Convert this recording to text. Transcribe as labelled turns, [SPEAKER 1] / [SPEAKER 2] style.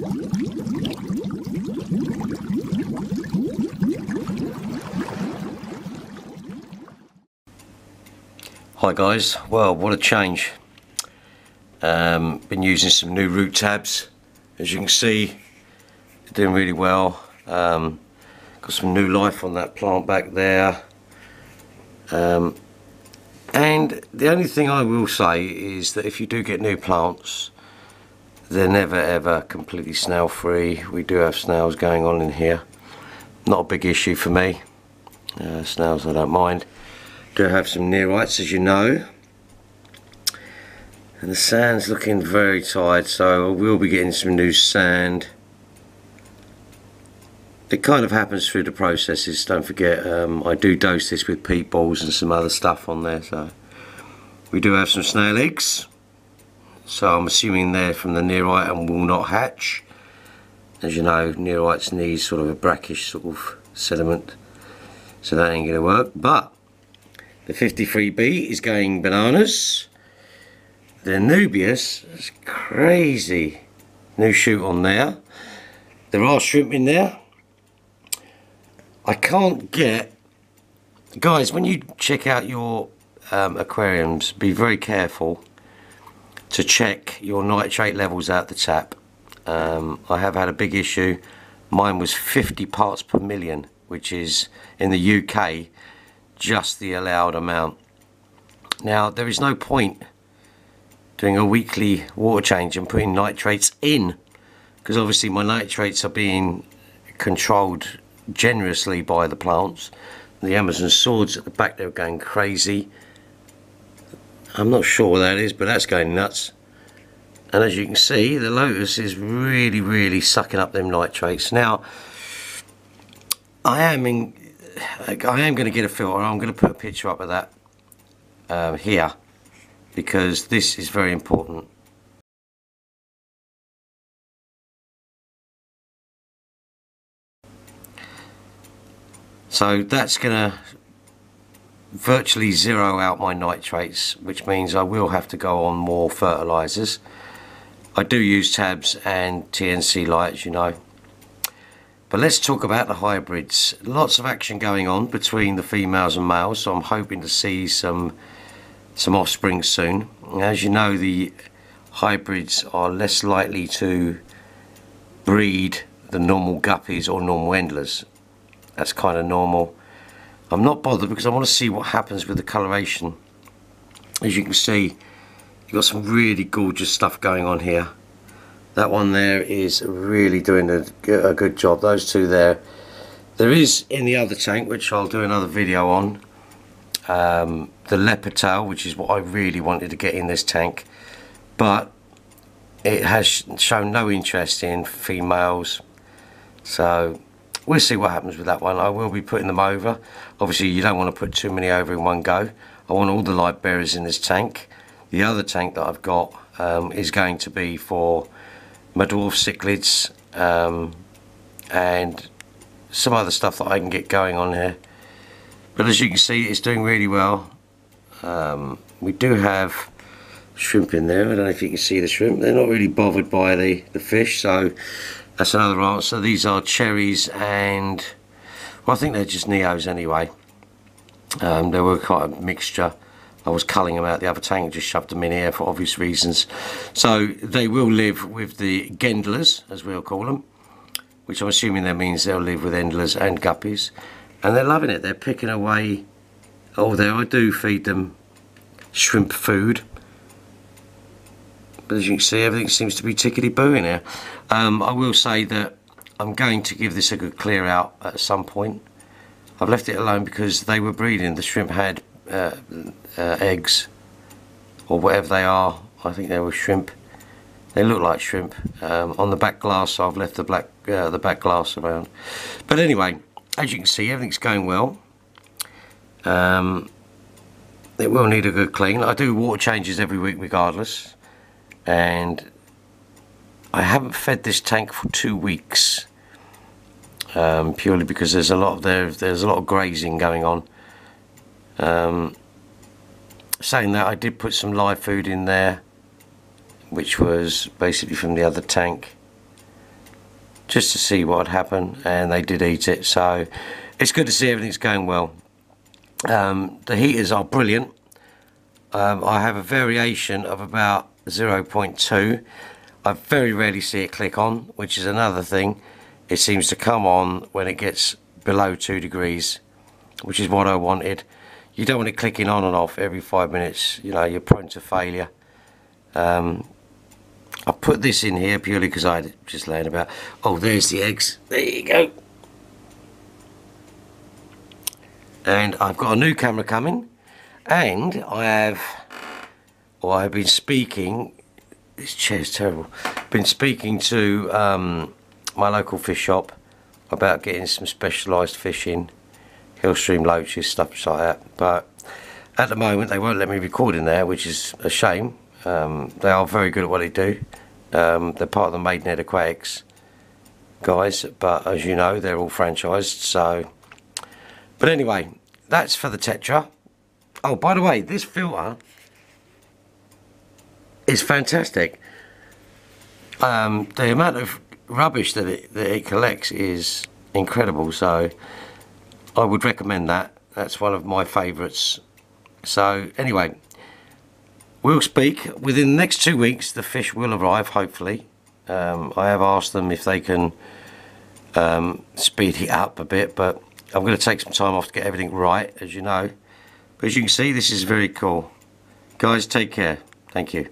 [SPEAKER 1] Hi guys, well, what a change. Been using some new root tabs. As you can see, they're doing really well. Got some new life on that plant back there. And the only thing I will say is that if you do get new plants, they're never ever completely snail free. We do have snails going on in here. Not a big issue for me. Snails I don't mind. Do have some neorites, as you know, and the sand's looking very tired, so I will be getting some new sand. It kind of happens through the processes, don't forget. I do dose this with peat balls and some other stuff on there. So we do have some snail eggs, so I'm assuming they're from the neorite and will not hatch. As you know, neorites need sort of a brackish sort of sediment, so that ain't going to work. But the 53B is going bananas. The Nubius is crazy. New shoot on there. There are shrimp in there. I can't get... Guys, when you check out your aquariums, be very careful to check your nitrate levels out the tap. I have had a big issue. Mine was 50 parts per million, which is, in the UK, just the allowed amount. Now there is no point doing a weekly water change and putting nitrates in, because obviously my nitrates are being controlled generously by the plants. The Amazon swords at the back, they're going crazy. I'm not sure what that is, but that's going nuts. And as you can see, the lotus is really sucking up them nitrates. Now I am going to get a filter. I'm going to put a picture up of that here, because this is very important. So that's going to virtually zero out my nitrates, which means I will have to go on more fertilizers. I do use tabs and TNC lights, you know. But let's talk about the hybrids. Lots of action going on between the females and males, so I'm hoping to see some offspring soon. As you know, the hybrids are less likely to breed than normal guppies or normal endlers. That's kind of normal. I'm not bothered because I want to see what happens with the coloration. As you can see, you've got some really gorgeous stuff going on here. That one there is really doing a good job. Those two there. There is in the other tank, which I'll do another video on, the leopard tail, which is what I really wanted to get in this tank, but it has shown no interest in females, so we'll see what happens with that one. I will be putting them over. Obviously you don't want to put too many over in one go. I want all the light bearers in this tank. The other tank that I've got is going to be for my dwarf cichlids and some other stuff that I can get going on here. But as you can see, it's doing really well. We do have shrimp in there. I don't know if you can see the shrimp. They're not really bothered by the fish, so that's another answer. These are cherries and, well, I think they're just neos anyway. They were quite a mixture. I was culling them out the other tank and just shoved them in here for obvious reasons. So they will live with the gendlers, as we'll call them, which I'm assuming that means they'll live with endlers and guppies. And they're loving it. They're picking away. Oh, there, I do feed them shrimp food. But as you can see, everything seems to be tickety-boo in here. I will say that I'm going to give this a good clear out at some point. I've left it alone because they were breeding. The shrimp had eggs, or whatever they are. I think they were shrimp. They look like shrimp. On the back glass, I've left the back glass around. But anyway, as you can see, everything's going well. It will need a good clean. I do water changes every week regardless, and I haven't fed this tank for 2 weeks, purely because there's a lot of grazing going on. Saying that, I did put some live food in there, which was basically from the other tank. just to see what would happen, and they did eat it. So it's good to see everything's going well. The heaters are brilliant. I have a variation of about 0.2. I very rarely see it click on, which is another thing. It seems to come on when it gets below 2 degrees, which is what I wanted. You don't want it clicking on and off every 5 minutes, you know, you're prone to failure. I put this in here purely because I had just laying about. Oh, there's the eggs. There you go. And I've got a new camera coming, and I've been speaking. This chair's terrible. Been speaking to my local fish shop about getting some specialised fish in, hillstream loaches, stuff like that. But at the moment they won't let me record in there, which is a shame. They are very good at what they do. They're part of the Maidenhead Aquatics guys, but as you know, they're all franchised. So, but anyway, that's for the Tetra. Oh, by the way, this filter is fantastic. The amount of rubbish that it collects is incredible. So I would recommend that. That's one of my favourites. So anyway, we'll speak within the next 2 weeks. The fish will arrive, hopefully. I have asked them if they can speed it up a bit, but I'm going to take some time off to get everything right, as you know. But as you can see, this is very cool. Guys, take care. Thank you.